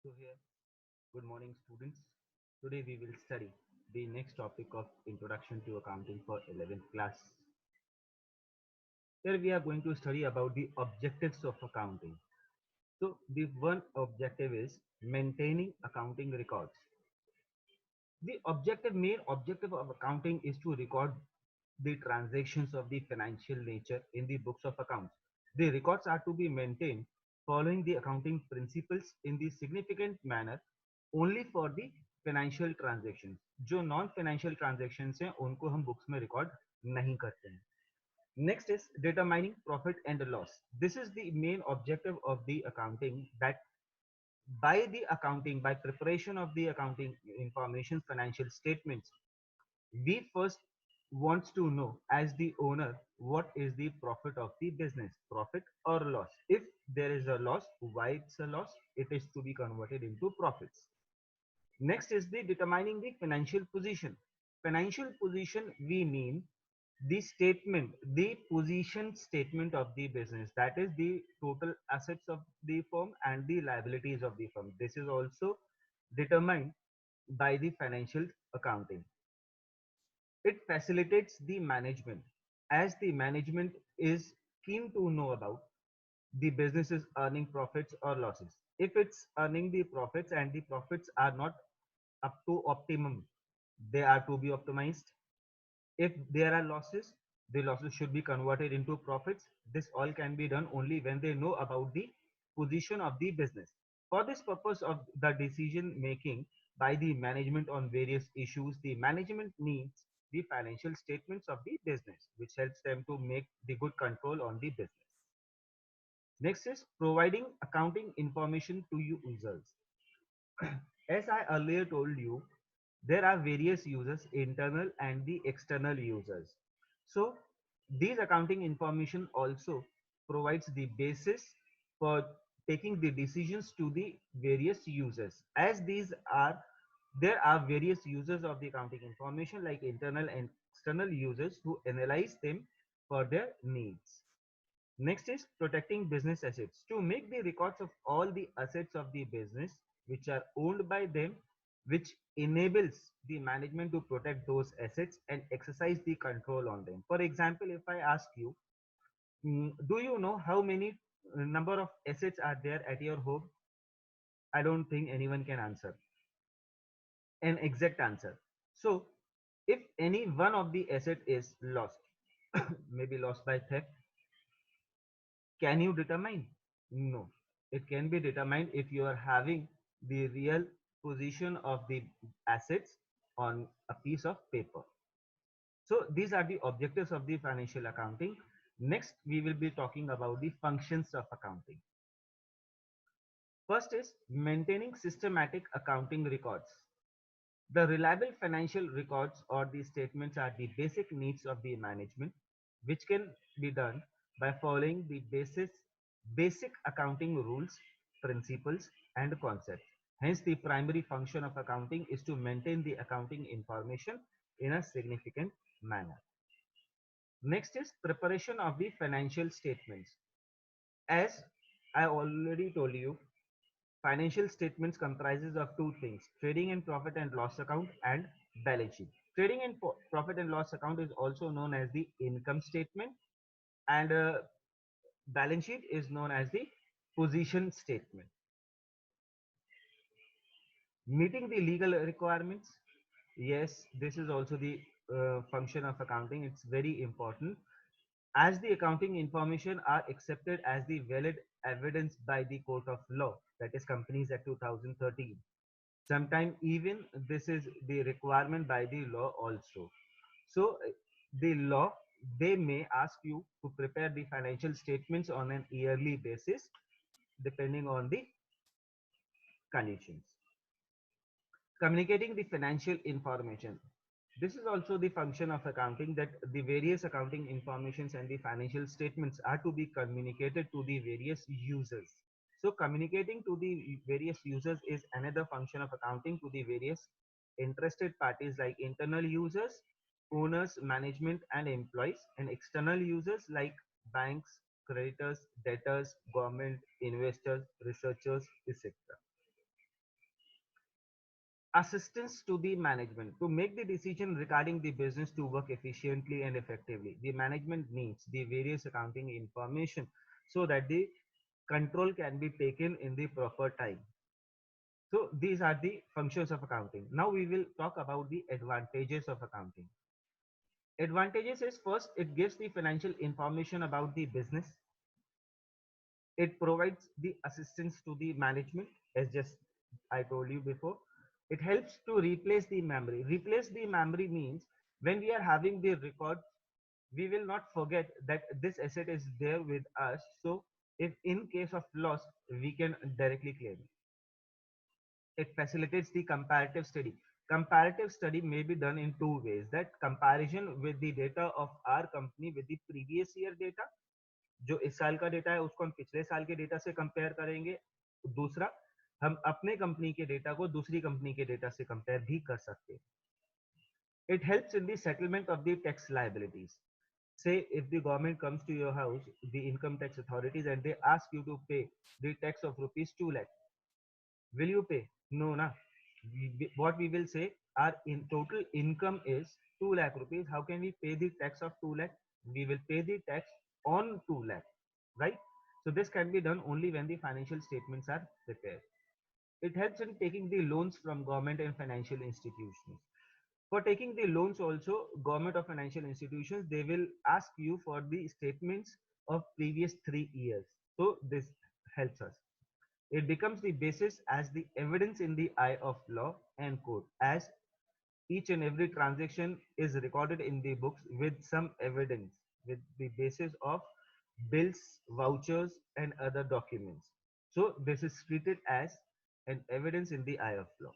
So here, good morning students. Today we will study the next topic of Introduction to Accounting for 11th class. Here we are going to study about the objectives of accounting. So the one objective is maintaining accounting records. Main objective of accounting is to record the transactions of the financial nature in the books of accounts. The records are to be maintained following the accounting principles in the significant manner only for the financial transactions. जो non financial transactions हैं उनको हम books में record नहीं करते हैं. Next is determining profit and loss. This is the main objective of the accounting, that by preparation of the accounting information financial statements, we first wants to know as the owner what is the profit of the business, profit or loss. If there is a loss, why it's a loss, it is to be converted into profits. Next is the determining the financial position. Financial position, we mean the statement, the position statement of the business, that is the total assets of the firm and the liabilities of the firm. This is also determined by the financial accounting. It facilitates the management, as the management is keen to know about the business is earning profits or losses. If it's earning the profits and the profits are not up to optimum, they are to be optimized. If there are losses, the losses should be converted into profits. This all can be done only when they know about the position of the business. For this purpose of the decision making by the management on various issues, the management needs the financial statements of the business, which helps them to make the good control on the business. Next is providing accounting information to users. As I earlier told you, there are various users, internal and the external users. So these accounting information also provides the basis for taking the decisions to the various users. As there are various users of the accounting information like internal and external users who analyze them for their needs. Next is protecting business assets. To make the records of all the assets of the business which are owned by them, which enables the management to protect those assets and exercise the control on them. For example, if I ask you, do you know how many number of assets are there at your home? I don't think anyone can answer an exact answer. So if any one of the asset is lost, maybe lost by theft, can you determine? No. It can be determined if you are having the real position of the assets on a piece of paper. So these are the objectives of the financial accounting. Next, we will be talking about the functions of accounting. First is maintaining systematic accounting records. The reliable financial records or the statements are the basic needs of the management, which can be done by following the basic accounting rules, principles, and concepts. Hence, the primary function of accounting is to maintain the accounting information in a significant manner. Next is preparation of the financial statements. As I already told you, financial statements comprises of two things: trading and profit and loss account and balance sheet. Trading and profit and loss account is also known as the income statement, and balance sheet is known as the position statement. Meeting the legal requirements. Yes, this is also the function of accounting. It's very important, as the accounting information are accepted as the valid evidence by the court of law, that is Companies Act 2013. Sometimes even this is the requirement by the law also. So the law, they may ask you to prepare the financial statements on an yearly basis depending on the conditions. Communicating the financial information. This is also the function of accounting, that the various accounting informations and the financial statements are to be communicated to the various users. So communicating to the various users is another function of accounting to the various interested parties like internal users, owners, management and employees, and external users like banks, creditors, debtors, government, investors, researchers, etc. Assistance to the management to make the decision regarding the business to work efficiently and effectively. The management needs the various accounting information so that the control can be taken in the proper time. So these are the functions of accounting. Now we will talk about the advantages of accounting. Advantages is, first, it gives the financial information about the business. It provides the assistance to the management, as just I told you before. It helps to replace the memory. Replace the memory means when we are having the record, we will not forget that this asset is there with us. So if in case of loss, we can directly claim it. It facilitates the comparative study. Comparative study may be done in two ways: that comparison with the data of our company with the previous year data, जो इस साल का data है उसको हम पिछले साल के डेटा से कंपेयर करेंगे. दूसरा, हम अपने कंपनी के डेटा को दूसरी कंपनी के डेटा से कंपेयर भी कर सकते हैं. It helps in the settlement of the tax liabilities. Say if the government comes to your house, the income tax authorities, and they ask you to pay the tax of rupees 2 lakh, will you pay? No, na. What we will say, our in total income is 2 lakh rupees. How can we pay the tax of 2 lakh? We will pay the tax on 2 lakh, right? So this can be done only when the financial statements are prepared. It helps in taking the loans from government and financial institutions. For taking the loans also, government or financial institutions, they will ask you for the statements of previous 3 years. So this helps us. It becomes the basis as the evidence in the eye of law and court, as each and every transaction is recorded in the books with some evidence, with the basis of bills, vouchers, and other documents. So this is treated as an evidence in the eye of law.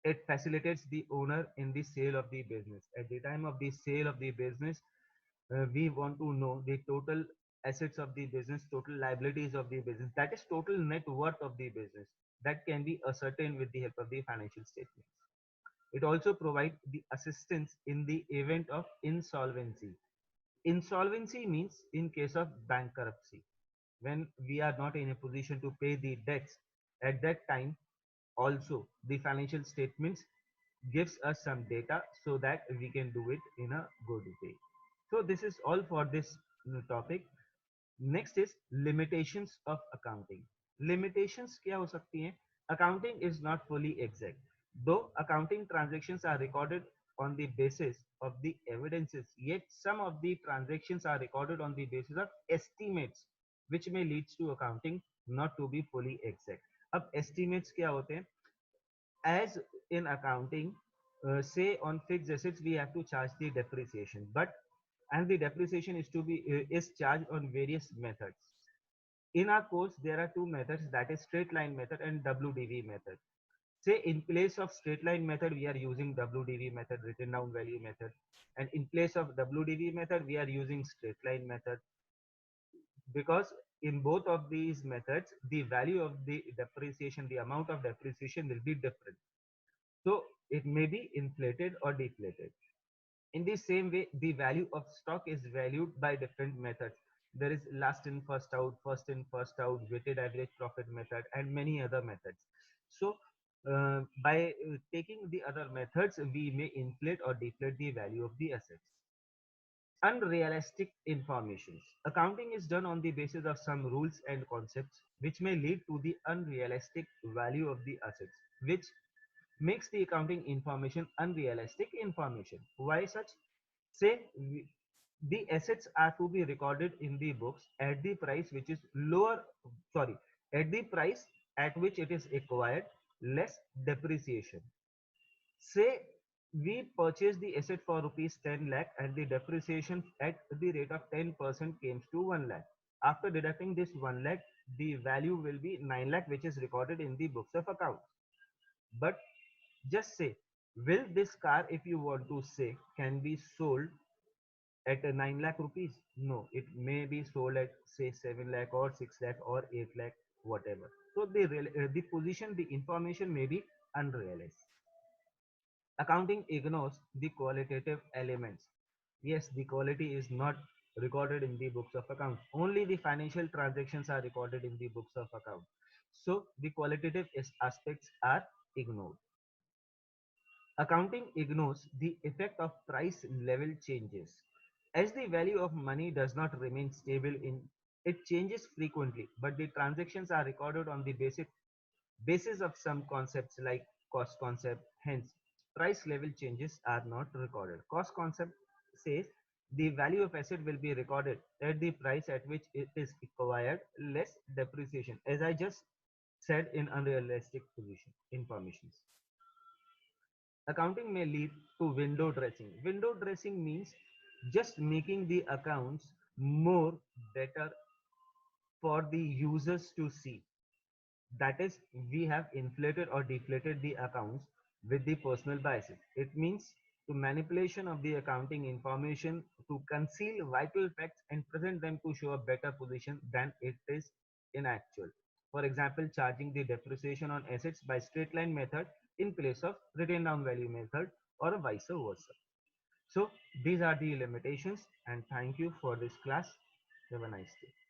It facilitates the owner in the sale of the business. At the time of the sale of the business, we want to know the total assets of the business, total liabilities of the business, that is total net worth of the business, that can be ascertained with the help of the financial statements. It also provides the assistance in the event of insolvency. Insolvency means in case of bankruptcy, when we are not in a position to pay the debts. At that time also the financial statements gives us some data so that we can do it in a good way. So this is all for this topic. Next is limitations of accounting. Limitations क्या हो सकती हैं? Accounting is not fully exact. Though accounting transactions are recorded on the basis of the evidences, yet some of the transactions are recorded on the basis of estimates, which may lead to accounting not to be fully exact. अब estimates क्या होते हैं? As in accounting, say on fixed assets we have to charge the depreciation, but and the depreciation is to be is charged on various methods. In our course there are two methods, that is straight line method and WDV method. Say in place of straight line method we are using WDV method, written down value method, and in place of WDV method we are using straight line method, because in both of these methods the value of the depreciation, the amount of depreciation will be different. So it may be inflated or deflated. In the same way, the value of stock is valued by different methods. There is last in, first in, first out, weighted average profit method, and many other methods. So by taking the other methods, we may inflate or deflate the value of the assets. Unrealistic informations. Accounting is done on the basis of some rules and concepts which may lead to the unrealistic value of the assets, which makes the accounting information unrealistic information. Why such? Say the assets are to be recorded in the books at the price which is lower, sorry, at the price at which it is acquired, less depreciation. Say we purchase the asset for rupees 10 lakh and the depreciation at the rate of 10% comes to 1 lakh. After deducting this 1 lakh, the value will be 9 lakh, which is recorded in the books of accounts. But just say, will this car, if you want to say, can be sold at 9 lakh rupees? No, it may be sold at say 7 lakh or 6 lakh or 8 lakh, whatever. So the position, the information may be unrealistic. Accounting ignores the qualitative elements. Yes, the quality is not recorded in the books of accounts. Only the financial transactions are recorded in the books of accounts. So the qualitative aspects are ignored. Accounting ignores the effect of price level changes. As the value of money does not remain stable it changes frequently, but the transactions are recorded on the basis of some concepts like cost concept. Hence, price level changes are not recorded. Cost concept says the value of asset will be recorded at the price at which it is acquired less depreciation. As I just said in unrealistic position informations. Accounting may lead to window dressing. Window dressing means just making the accounts more better for the users to see. That is, we have inflated or deflated the accounts with the personal biases. It means to manipulation of the accounting information to conceal vital facts and present them to show a better position than it is in actual. For example, charging the depreciation on assets by straight line method in place of written down value method or vice versa. So these are the limitations, and thank you for this class. Have a nice day.